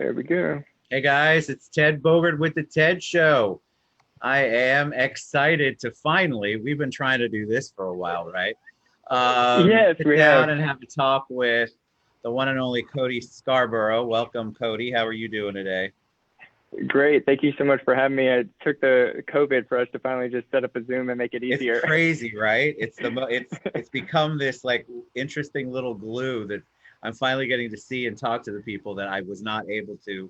There we go. Hey guys, it's Ted Bogert with the Ted Show. I am excited to finally, we've been trying to do this for a while, right? Yes, Sit we have. down and have a talk with the one and only Cody Scarboro. Welcome, Cody. How are you doing today? Great. Thank you so much for having me. It took the COVID for us to finally just set up a Zoom and make it It's easier. crazy, right? It's become this like interesting little glue that I'm finally getting to see and talk to the people that I was not able to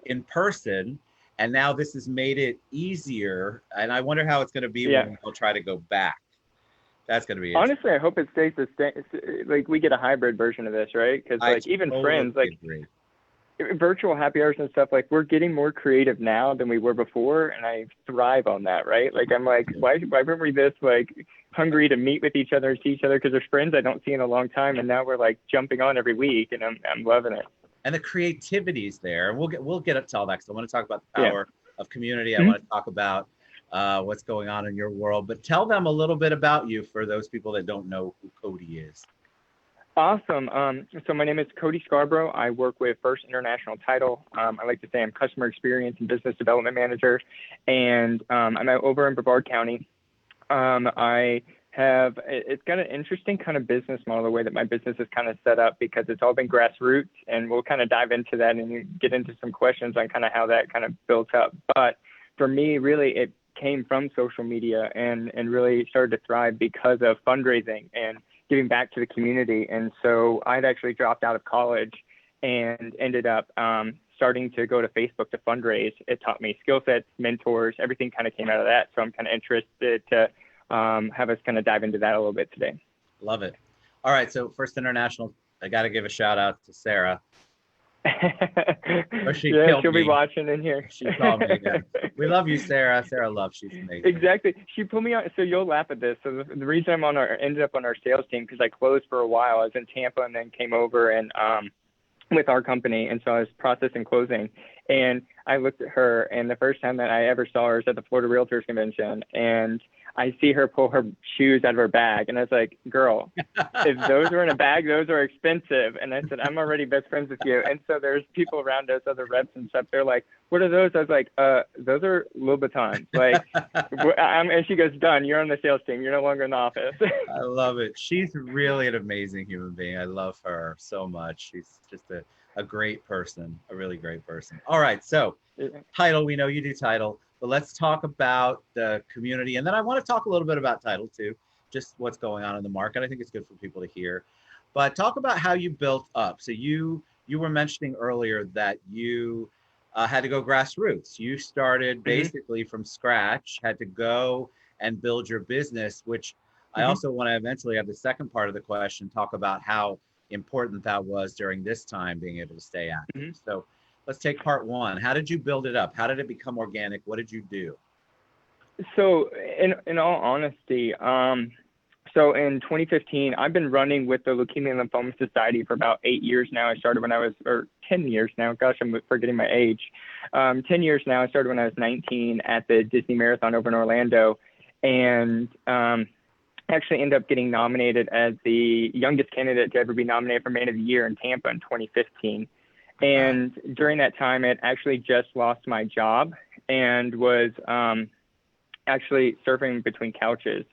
in person. And now this has made it easier. And I wonder how it's going to be when Yeah. we all try to go back. That's going to be interesting. Honestly, I hope it stays the same. Like we get a hybrid version of this, right? Because I like even totally friends, like agree. virtual happy hours and stuff, like we're getting more creative now than we were before, and I thrive on that, right? Like I'm like, why weren't we this like hungry to meet with each other and see each other? Because there's friends I don't see in a long time, and now we're like jumping on every week, and I'm loving it. And the creativity is there. We'll get up to all that because I want to talk about the Yeah. power of community. I Mhm. want to talk about what's going on in your world, but tell them a little bit about you for those people that don't know who Cody is. Awesome. So my name is Cody Scarboro. I work with First International Title. I like to say I'm customer experience and business development manager, and I'm out over in Brevard County. I have it's got an interesting kind of business model, the way that my business is kind of set up, because it's all been grassroots, and we'll kind of dive into that and get into some questions on kind of how that kind of built up. But for me, really, it came from social media and really started to thrive because of fundraising and giving back to the community. And so I'd actually dropped out of college and ended up starting to go to Facebook to fundraise. It taught me skill sets, mentors, everything kind of came out of that. So I'm kind of interested to have us kind of dive into that a little bit today. Love it. All right. So First International, I got to give a shout out to Sarah. Or she Yeah, killed she'll be me. watching in here. She called me again. We love you, Sarah. Sarah loves. She's amazing. Exactly. She put me on. So you'll laugh at this. So the reason I'm on ended up on our sales team, because I closed for a while. I was in Tampa and then came over and with our company, and so I was processing closing. And I looked at her, and the first time that I ever saw her was at the Florida Realtors Convention, and I see her pull her shoes out of her bag, and I was like, girl, if those are in a bag, those are expensive. And I said, I'm already best friends with you. And so there's people around us, other reps and stuff. They're like, what are those? I was like, those are Louboutins. Like, and she goes, done. You're on the sales team. You're no longer in the office. I love it. She's really an amazing human being. I love her so much. She's just a great person, a really great person. All right. So, title, we know you do title, but let's talk about the community. And then I want to talk a little bit about title too, just what's going on in the market. I think it's good for people to hear. But talk about how you built up. So you were mentioning earlier that you had to go grassroots. You started basically from scratch, had to go and build your business, which I also want to eventually have the second part of the question, talk about how important that was during this time, being able to stay active. So let's take part one. How did you build it up? How did it become organic? What did you do? So in all honesty, so in 2015, I've been running with the Leukemia and Lymphoma Society for about 8 years now. I started when I was, or 10 years now. Gosh, I'm forgetting my age. 10 years now. I started when I was 19 at the Disney Marathon over in Orlando, and actually ended up getting nominated as the youngest candidate to ever be nominated for Man of the Year in Tampa in 2015. And during that time, I actually just lost my job and was actually surfing between couches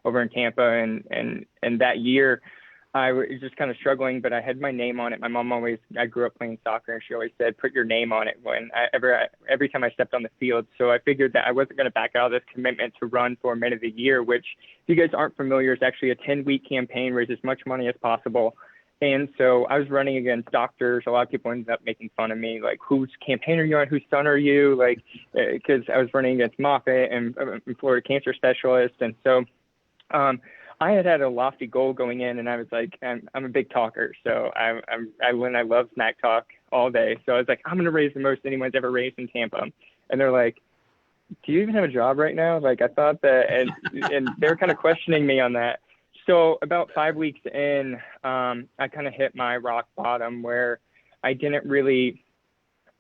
over in Tampa. And that year, I was just kind of struggling, but I had my name on it. My mom I grew up playing soccer, and she always said, put your name on it every time I stepped on the field. So I figured that I wasn't going to back out of this commitment to run for Man of the Year, which, if you guys aren't familiar, is actually a 10-week campaign, raise as much money as possible. And so I was running against doctors. A lot of people ended up making fun of me, like, whose campaign are you on? Whose son are you? Like, because I was running against Moffitt and Florida Cancer Specialist. And so I had a lofty goal going in, and I was like, I'm a big talker. So I love snack talk all day. So I was like, I'm going to raise the most anyone's ever raised in Tampa. And they're like, do you even have a job right now? Like, I thought that, and they're kind of questioning me on that. So about 5 weeks in, I kind of hit my rock bottom where I didn't really,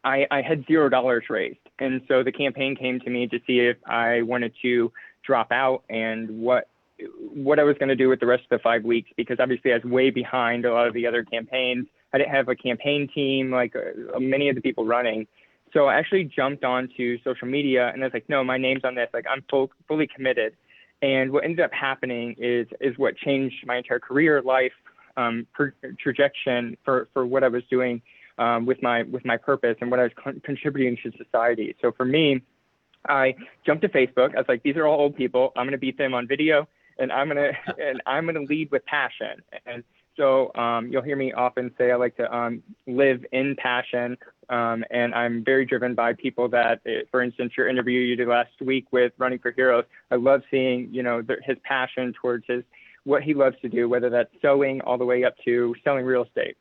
I had $0 raised. And so the campaign came to me to see if I wanted to drop out and what I was going to do with the rest of the 5 weeks, because obviously I was way behind a lot of the other campaigns. I didn't have a campaign team like many of the people running. So I actually jumped onto social media and I was like, no, my name's on this. Like I'm fully committed. And what ended up happening is what changed my entire career, life, trajectory for what I was doing with my purpose and what I was contributing to society. So for me, I jumped to Facebook. I was like, these are all old people. I'm going to beat them on video, and I'm gonna lead with passion. And so you'll hear me often say I like to live in passion, and I'm very driven by people that, for instance, your interview you did last week with Running for Heroes. I love seeing his passion towards what he loves to do, whether that's sewing all the way up to selling real estate.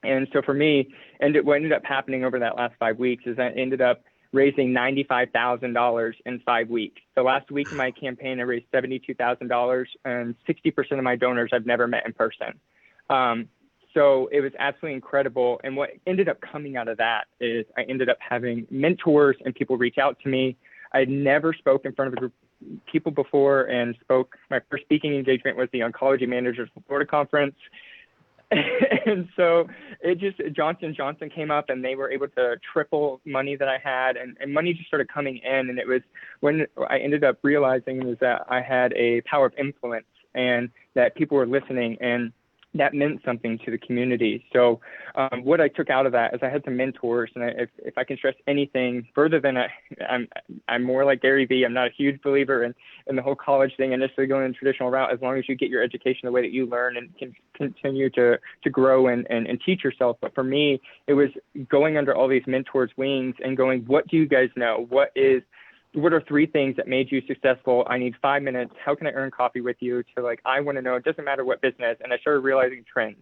And so for me, what ended up happening over that last 5 weeks is I ended up raising $95,000 in 5 weeks. The last week of my campaign, I raised $72,000, and 60% of my donors I've never met in person. So it was absolutely incredible. And what ended up coming out of that is I ended up having mentors and people reach out to me. I had never spoken in front of a group of people before and my first speaking engagement was the Oncology Managers of Florida Conference. And so Johnson & Johnson came up and they were able to triple money that I had, and money just started coming in. And it was when I ended up realizing was that I had a power of influence and that people were listening, and that meant something to the community. So what I took out of that is I had some mentors, and if I can stress anything further than I'm more like Gary Vee. I'm not a huge believer in the whole college thing and necessarily going in the traditional route, as long as you get your education the way that you learn and can continue to grow and teach yourself. But for me, it was going under all these mentors' wings and going, what do you guys know? What are 3 things that made you successful? I need 5 minutes. How can I earn coffee with you? I want to know, it doesn't matter what business. And I started realizing trends.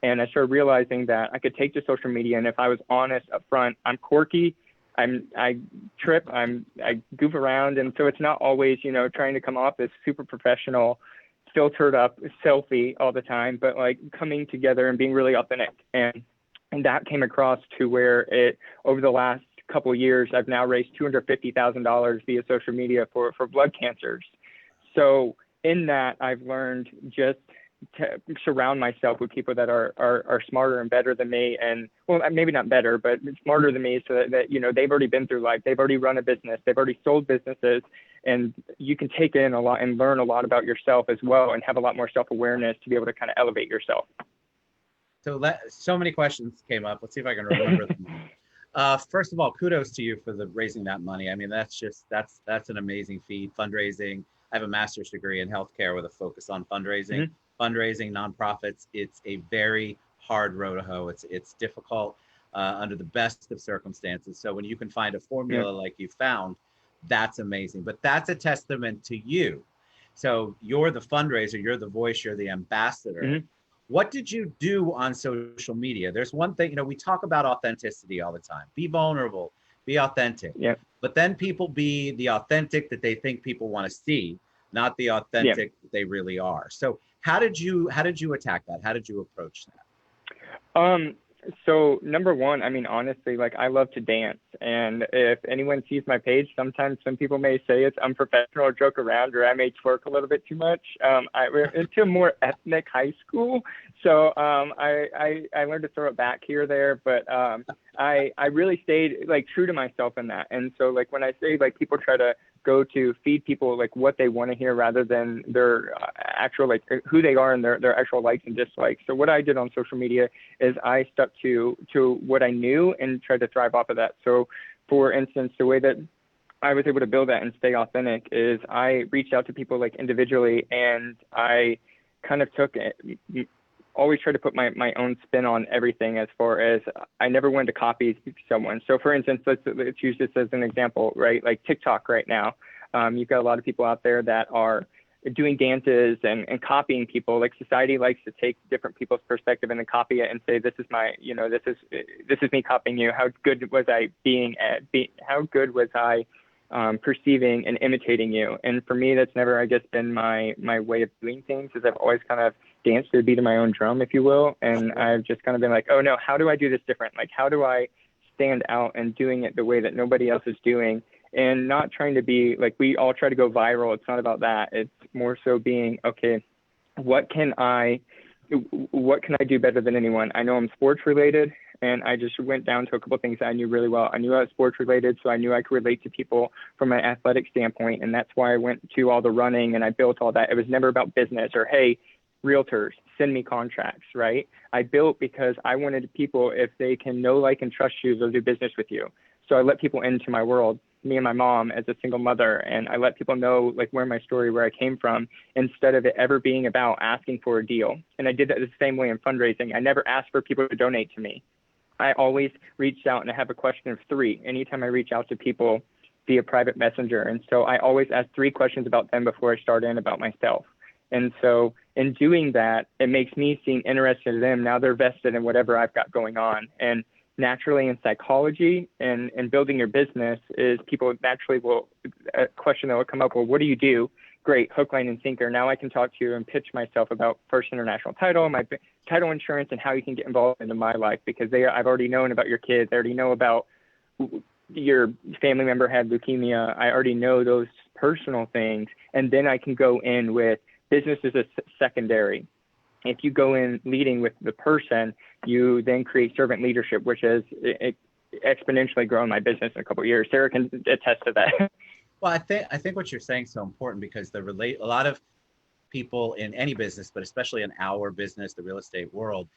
And I started realizing that I could take to social media. And if I was honest up front, I'm quirky. I trip. I goof around. And so it's not always, trying to come off as super professional, filtered up selfie all the time, but like coming together and being really authentic. And that came across to where over the last couple of years, I've now raised $250,000 via social media for blood cancers. So in that, I've learned just to surround myself with people that are smarter and better than me, and well, maybe not better, but smarter than me, so that they've already been through life, they've already run a business, they've already sold businesses, and you can take in a lot and learn a lot about yourself as well, and have a lot more self-awareness to be able to kind of elevate yourself. So many questions came up. Let's see if I can remember them. First of all, kudos to you for raising that money. I mean, that's an amazing feat. Fundraising. I have a master's degree in healthcare with a focus on fundraising. Fundraising, nonprofits. It's a very hard road to hoe. It's difficult under the best of circumstances. So when you can find a formula like you found, that's amazing. But that's a testament to you. So you're the fundraiser, you're the voice, you're the ambassador. What did you do on social media? There's one thing, we talk about authenticity all the time. Be vulnerable, be authentic. Yeah. But then people be the authentic that they think people want to see, not the authentic that they really are. So how did you attack that? How did you approach that? So number one, I mean, honestly, like I love to dance. And if anyone sees my page, sometimes some people may say it's unprofessional or joke around, or I may twerk a little bit too much. We're into more ethnic high school. So I learned to throw it back here or there, but I really stayed like true to myself in that. And so like when I say like people try to go to feed people like what they want to hear rather than their actual like who they are and their actual likes and dislikes. So what I did on social media is I stuck to what I knew and tried to thrive off of that. So for instance, the way that I was able to build that and stay authentic is I reached out to people like individually, and I kind of always try to put my own spin on everything, as far as I never wanted to copy someone. So for instance, let's use this as an example, right? Like TikTok right now, you've got a lot of people out there that are doing dances and copying people. Like society likes to take different people's perspective and then copy it and say, this is my, this is me copying you. How good was I perceiving and imitating you? And for me, that's never, I guess, been my way of doing things, is I've always kind of danced to the beat of my own drum, if you will. And I've just kind of been like, oh no, how do I do this different? Like, how do I stand out and doing it the way that nobody else is doing? And not trying to be like, we all try to go viral. It's not about that. It's more so being, okay, what can I what can I do better than anyone? I know I'm sports related, and I just went down to a couple of things that I knew really well. I knew I was sports related, so I knew I could relate to people from an athletic standpoint, and that's why I went to all the running and I built all that. It was never about business or, hey, realtors, send me contracts, right? I built because I wanted people, if they can know, like, and trust you, they'll do business with you. So I let people into my world, me and my mom as a single mother, and I let people know, like, where my story, where I came from, instead of it ever being about asking for a deal. And I did that the same way in fundraising. I never asked for people to donate to me. I always reached out, and I have a question of 3 anytime I reach out to people via private messenger. And so I always ask 3 questions about them before I start in about myself. And so in doing that, it makes me seem interested in them. Now they're vested in whatever I've got going on. And naturally in psychology and building your business is people naturally will, a question that will come up, well, what do you do? Great, hook, line, and sinker. Now I can talk to you and pitch myself about First International Title, my title insurance, and how you can get involved into my life, because I've already known about your kids. I already know about your family member had leukemia. I already know those personal things. And then I can go in with business as a secondary. If you go in leading with the person, you then create servant leadership, which has exponentially grown my business in a couple of years. Sarah can attest to that. Well, I think what you're saying is so important, because a lot of people in any business, but especially in our business, the real estate world,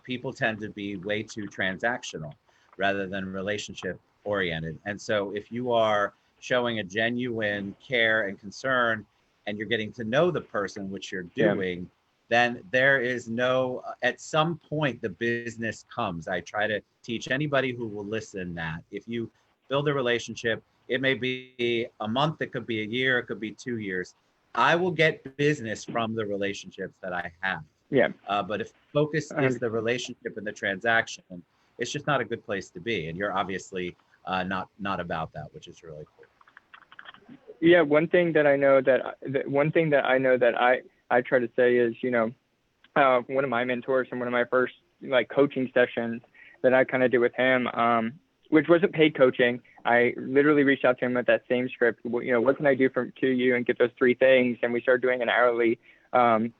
people tend to be way too transactional rather than relationship oriented. And so if you are showing a genuine care and concern, and you're getting to know the person, which you're doing, then there is no, at some point, the business comes. I try to teach anybody who will listen that if you build a relationship, it may be a month, it could be a year, it could be 2 years. I will get business from the relationships that I have. Yeah. But if focus is the relationship and the transaction, it's just not a good place to be. And you're obviously not about that, which is really cool. Yeah, one thing that I know that I try to say is, one of my mentors and one of my first like coaching sessions that I kind of did with him, which wasn't paid coaching. I literally reached out to him with that same script. What can I do to you, and get those 3 things? And we started doing an hourly, 1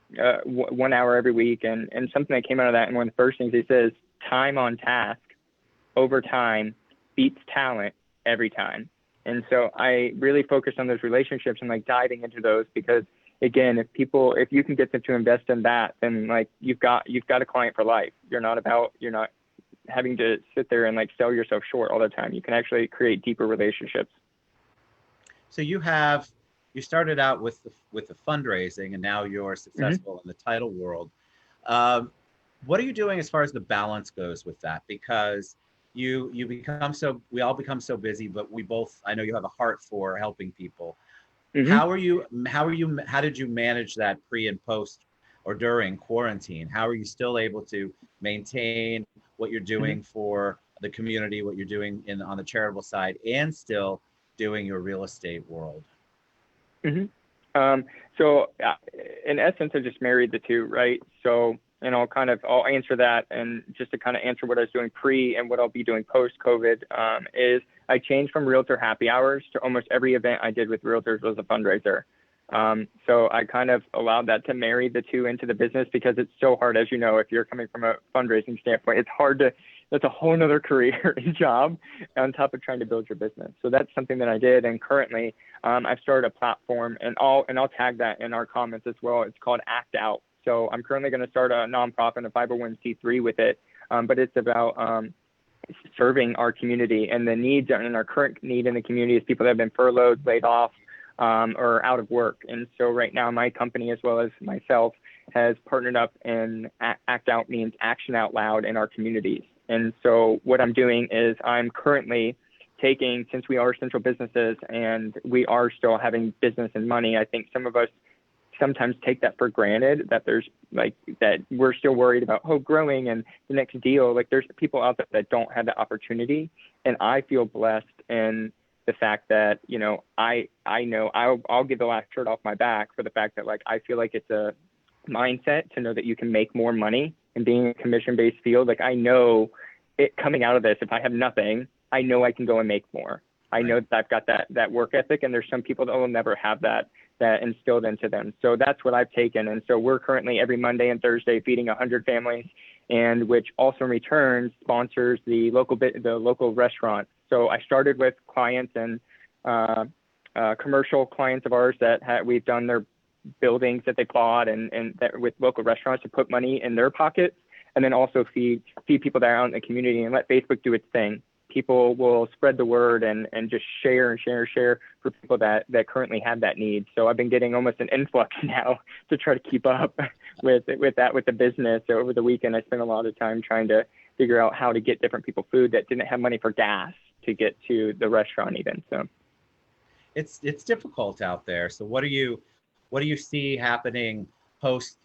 hour every week. And something that came out of that, and one of the first things he says, time on task over time beats talent every time. And so I really focus on those relationships and like diving into those, because again, if you can get them to invest in that, then like you've got a client for life. You're not having to sit there and like sell yourself short all the time. You can actually create deeper relationships. So you started out with the fundraising, and now you're successful in the title world. What are you doing as far as the balance goes with that? Because we all become so busy, but I know you have a heart for helping people. How did you manage that pre and post or during quarantine? How are you still able to maintain what you're doing for the community, what you're doing on the charitable side, and still doing your real estate world? So in essence, I just married the 2, right? So, and I'll answer that. And just to kind of answer what I was doing pre and what I'll be doing post COVID, is I changed from realtor happy hours to almost every event I did with realtors was a fundraiser. So I kind of allowed that to marry the 2 into the business, because it's so hard, as you know, if you're coming from a fundraising standpoint, it's hard that's a whole nother career and job on top of trying to build your business. So that's something that I did. And currently I've started a platform, and I'll tag that in our comments as well. It's called Act Out. So I'm currently going to start a nonprofit, a 501c3 with it. But it's about serving our community, and the needs, and our current need in the community is people that have been furloughed, laid off, or out of work. And so right now my company, as well as myself, has partnered up, and Act Out means action out loud in our communities. And so what I'm doing is I'm currently taking, since we are essential businesses and we are still having business and money, I think some of us sometimes take that for granted, that there's like, that we're still worried about growing and the next deal. Like there's people out there that don't have the opportunity. And I feel blessed in the fact that, I know I'll give the last shirt off my back for the fact that like, I feel like it's a mindset to know that you can make more money and being a commission-based field. Like I know it coming out of this, if I have nothing, I know I can go and make more. I know that I've got that work ethic, and there's some people that will never have that that instilled into them. So that's what I've taken. And so we're currently every Monday and Thursday feeding 100 families, and which also in return sponsors the local restaurant. So I started with clients and commercial clients of ours that we've done their buildings that they bought, and that with local restaurants to put money in their pockets, and then also feed people that are out in the community and let Facebook do its thing. People will spread the word and just share for people that currently have that need. So I've been getting almost an influx now to try to keep up with the business. So over the weekend, I spent a lot of time trying to figure out how to get different people food that didn't have money for gas to get to the restaurant even. So it's difficult out there. So what do you see happening post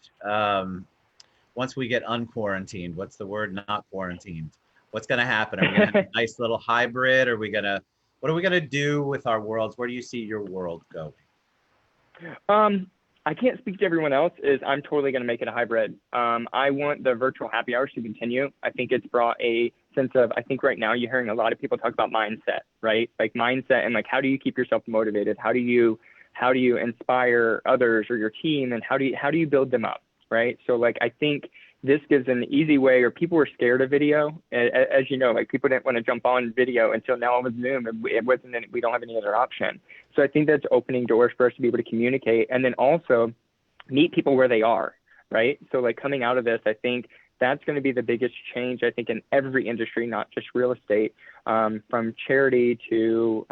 once we get unquarantined? What's the word? Not quarantined. What's going to happen? Are we going to have a nice little hybrid? What are we going to do with our worlds? Where do you see your world going? I can't speak to everyone else. I'm totally going to make it a hybrid. I want the virtual happy hours to continue. I think it's brought a sense of, I think right now you're hearing a lot of people talk about mindset, right? Like mindset and like, how do you keep yourself motivated? How do you inspire others or your team? And how do you build them up? Right. So like, I think this gives an easy way, or people were scared of video. As you know, like people didn't want to jump on video until now with Zoom. It wasn't, we don't have any other option. So I think that's opening doors for us to be able to communicate and then also meet people where they are. Right. So like coming out of this, I think that's going to be the biggest change, I think, in every industry, not just real estate, from charity to,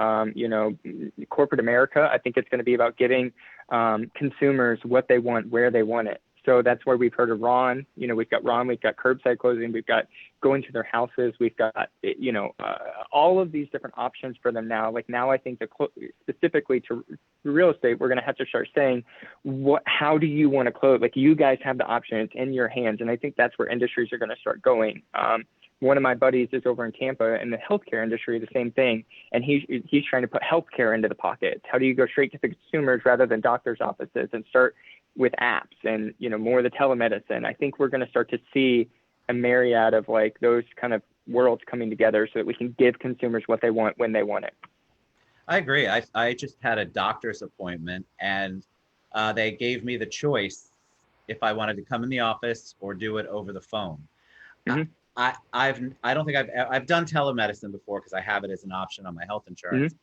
corporate America. I think it's going to be about giving consumers what they want, where they want it. So that's where we've heard of Ron. We've got Ron, we've got curbside closing, we've got going to their houses, we've got, all of these different options for them now. Like now I think specifically to real estate, we're going to have to start saying, how do you want to close? Like you guys have the option, it's in your hands. And I think that's where industries are going to start going. One of my buddies is over in Tampa in the healthcare industry, the same thing. And he's trying to put healthcare into the pocket. How do you go straight to the consumers rather than doctors' offices and start with apps and, more of the telemedicine? I think we're going to start to see a myriad of like those kind of worlds coming together so that we can give consumers what they want when they want it. I agree. I just had a doctor's appointment and they gave me the choice if I wanted to come in the office or do it over the phone. Mm-hmm. I don't think I've done telemedicine before because I have it as an option on my health insurance. Mm-hmm.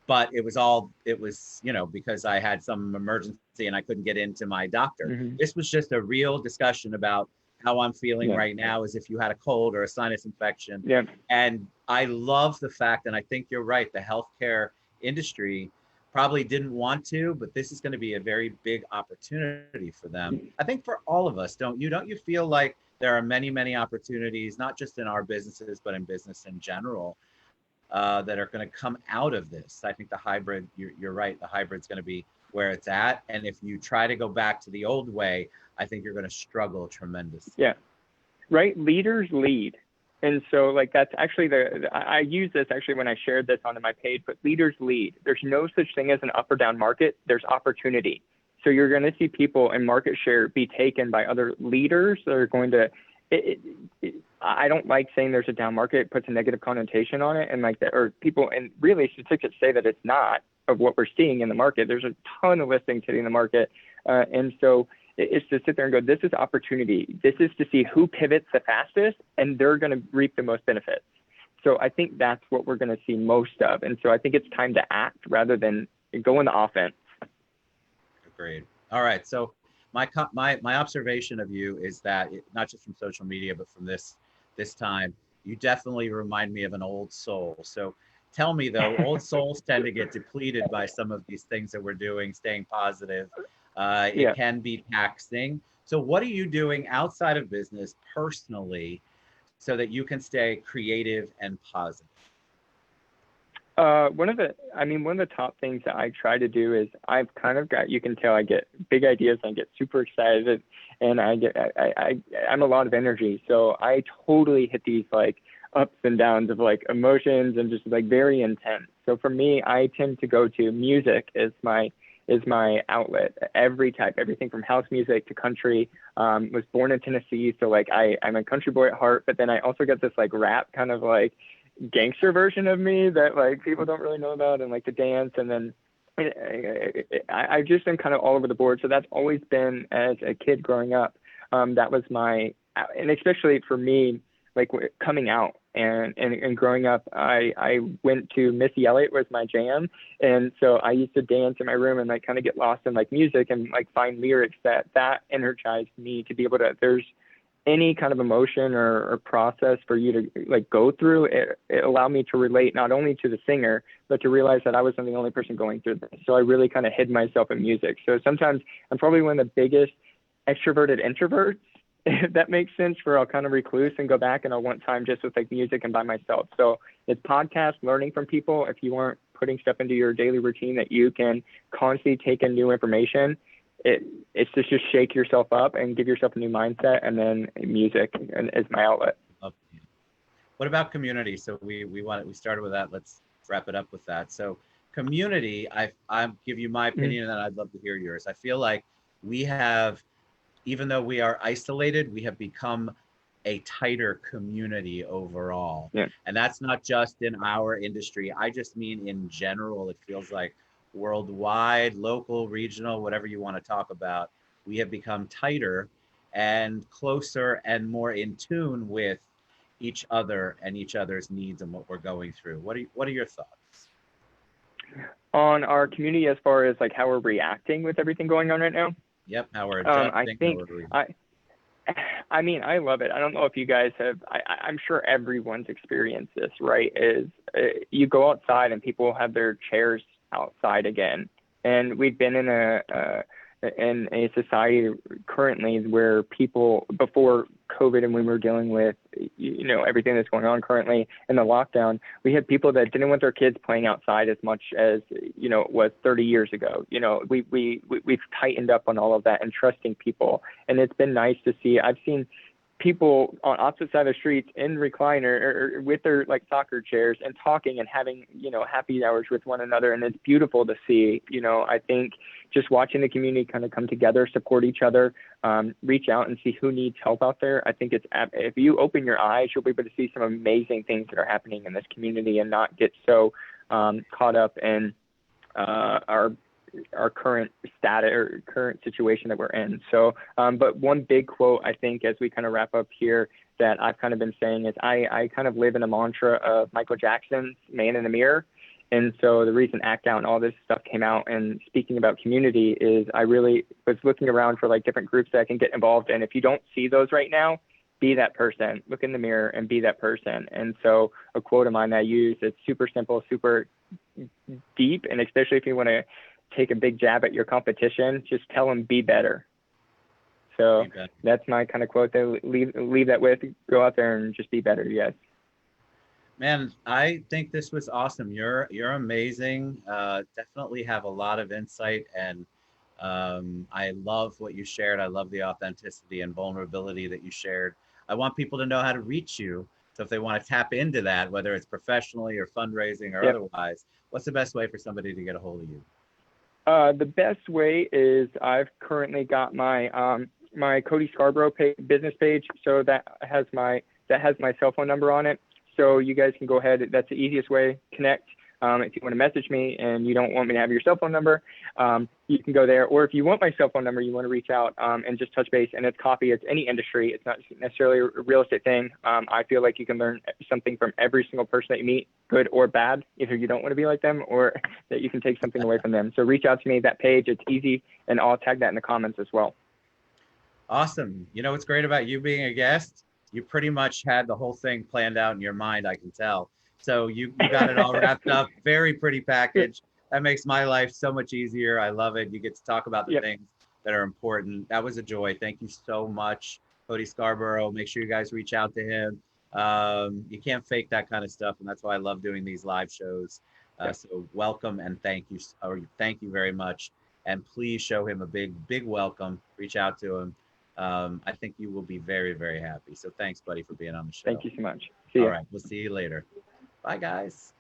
But it was, because I had some emergency and I couldn't get into my doctor. Mm-hmm. This was just a real discussion about how I'm feeling right now, as if you had a cold or a sinus infection. Yeah. And I love the fact, and I think you're right, the healthcare industry probably didn't want to, but this is going to be a very big opportunity for them. I think for all of us, don't you feel like there are many, many opportunities, not just in our businesses, but in business in general, that are going to come out of this? I think the hybrid, you're right, the hybrid's going to be where it's at. And if you try to go back to the old way, I think you're going to struggle tremendously. Yeah, right. Leaders lead. And so like, that's actually I use this actually when I shared this onto my page, but leaders lead. There's no such thing as an up or down market. There's opportunity. So you're going to see people in market share be taken by other leaders that are going to, I don't like saying there's a down market. It puts a negative connotation on it. And like that, or people, and really statistics say that it's not of what we're seeing in the market. There's a ton of listings hitting the market. And so it's to sit there and go, this is opportunity. This is to see who pivots the fastest and they're going to reap the most benefits. So I think that's what we're going to see most of. And so I think it's time to act rather than go in the offense. Agreed. All right. So my observation of you is that not just from social media, but from this time, you definitely remind me of an old soul. So tell me though, old souls tend to get depleted by some of these things that we're doing, staying positive. It can be taxing. So what are you doing outside of business personally so that you can stay creative and positive? One of the top things that I try to do is I've kind of got, you can tell I get big ideas, I get super excited, and I'm a lot of energy. So I totally hit these like ups and downs of like emotions and just like very intense. So for me, I tend to go to music is my outlet. Every type, everything from house music to country. Was born in Tennessee, so like I'm a country boy at heart, but then I also get this like rap kind of like gangster version of me that like people don't really know about and like to dance. And then I just am kind of all over the board. So that's always been, as a kid growing up, that was my, and especially for me, like coming out and growing up, I went to Missy Elliott was my jam. And so I used to dance in my room and like kind of get lost in like music and like find lyrics that energized me to be able to, there's any kind of emotion or process for you to like go through it allowed me to relate not only to the singer, but to realize that I wasn't the only person going through this. So I really kind of hid myself in music. So sometimes I'm probably one of the biggest extroverted introverts, if that makes sense, where I'll kind of recluse and go back and I'll want time just with like music and by myself. So it's podcast, learning from people. If you aren't putting stuff into your daily routine that you can constantly take in new information, it's just shake yourself up and give yourself a new mindset, and then music is my outlet. What about community? So we started with that. Let's wrap it up with that. So community, I give you my opinion, and then I'd love to hear yours. I feel like we have, even though we are isolated, we have become a tighter community overall. Yeah. And that's not just in our industry. I just mean in general. It feels like worldwide, local, regional, whatever you want to talk about, we have become tighter and closer and more in tune with each other and each other's needs and what we're going through. What are your thoughts on our community as far as like how we're reacting with everything going on right now? Yep, how we're adjusting. I mean, I love it. I don't know if you guys have, I'm sure everyone's experienced this, right? You go outside and people have their chairs outside again. And we've been in a society currently where people, before COVID and when we were dealing with, everything that's going on currently in the lockdown, we had people that didn't want their kids playing outside as much as, it was 30 years ago. We've tightened up on all of that and trusting people. And it's been nice to see. I've seen people on opposite side of the streets in recliner or with their like soccer chairs and talking and having, happy hours with one another. And it's beautiful to see. I think just watching the community kind of come together, support each other, reach out and see who needs help out there. I think if you open your eyes, you'll be able to see some amazing things that are happening in this community and not get so caught up in our current status or current situation that we're in. So, but one big quote, I think, as we kind of wrap up here that I've kind of been saying is I kind of live in a mantra of Michael Jackson's Man in the Mirror. And so the reason Act Out and all this stuff came out and speaking about community is I really was looking around for like different groups that I can get involved in. If you don't see those right now, be that person, look in the mirror and be that person. And so a quote of mine that I use, it's super simple, super deep. And especially if you want to take a big jab at your competition, just tell them be better. So that's my kind of quote that leave that with. Go out there and just be better. Yes. Man, I think this was awesome. You're amazing. Definitely have a lot of insight, and I love what you shared. I love the authenticity and vulnerability that you shared. I want people to know how to reach you. So if they want to tap into that, whether it's professionally or fundraising or otherwise, what's the best way for somebody to get a hold of you? The best way is I've currently got my my Cody Scarboro business page, so that has my cell phone number on it. So you guys can go ahead. That's the easiest way. Connect. If you want to message me and you don't want me to have your cell phone number, you can go there. Or if you want my cell phone number, you want to reach out and just touch base. And it's coffee. It's any industry. It's not necessarily a real estate thing. I feel like you can learn something from every single person that you meet, good or bad. Either you don't want to be like them or that you can take something away from them. So reach out to me, that page. It's easy. And I'll tag that in the comments as well. Awesome. You know what's great about you being a guest? You pretty much had the whole thing planned out in your mind, I can tell. So you got it all wrapped up. Very pretty package. That makes my life so much easier. I love it. You get to talk about the things that are important. That was a joy. Thank you so much, Cody Scarboro. Make sure you guys reach out to him. You can't fake that kind of stuff, and that's why I love doing these live shows. So welcome and thank you very much. And please show him a big welcome. Reach out to him. I think you will be very, very happy. So thanks, buddy, for being on the show. Thank you so much. See you. All right. We'll see you later. Bye, guys.